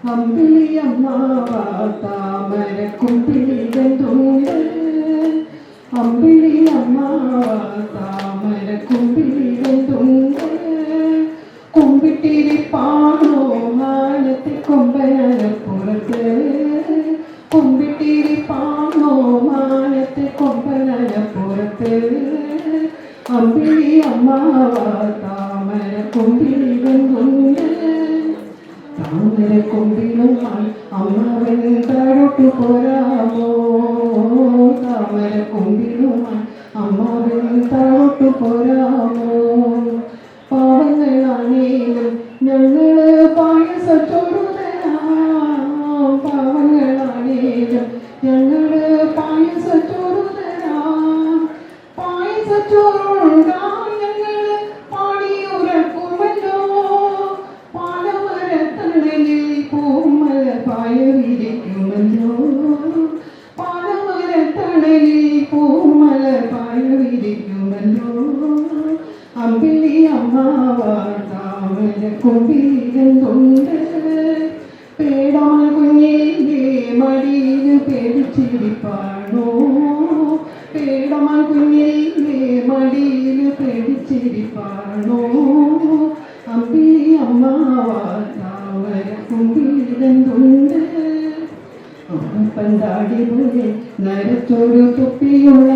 അമ്പിളിയമ്മാവ താമരക്കുമ്പിളിലെന്തുണ്ട് അമ്പിളിയമ്മാവ താമരക്കുമ്പിളിലെന്തുണ്ട് കുമ്പിട്ടിരിപ്പാണോ മാനത്തെ കൊമ്പനപ്പുറത്ത് കുമ്പിട്ടിരിപ്പാണോ മാനത്തെ കൊമ്പനപ്പുറത്ത് അമ്പിളിയമ്മാവ താമരക്കുമ്പിളിലെന്തുണ്ട് താമരക്കൊമ്പിലുമായി അമ്മാവൻ താഴോട്ടു പോരാമോ താമരക്കൊമ്പിലുമായി അമ്മാവൻ താഴോട്ടു പോരാമോ പാവങ്ങളാണേലും ഞങ്ങള് പായസച്ചോറു തരാം പാവങ്ങളാണേലും ഞങ്ങള് പായസച്ചോറു തരാം പായസച്ചോറുണ്ടാം ഞങ്ങള് പാടിയുറക്കുമല്ലോ പൂമല പായവിരിക്കുമല്ലോ പാലമരത്തണലിൽ പൂമല പായവിരിക്കുമല്ലോ അമ്പിളി അമ്മാവ താമരക്കൊമ്പിലെന്തുണ്ട് പേടാൻ കുഞ്ഞിന്റെ മടിയിൽ പേടിച്ചിരിപ്പാണോ പേടാൻ കുഞ്ഞിന്റെ മടിയിൽ പേടിച്ചിരിപ്പാണോ അമ്പിളി അമ്മാവ താമരക്കൊമ്പിലെന്തുണ്ട് പന്താടി പോലെ നരച്ചൊരു തൊപ്പിയുള്ള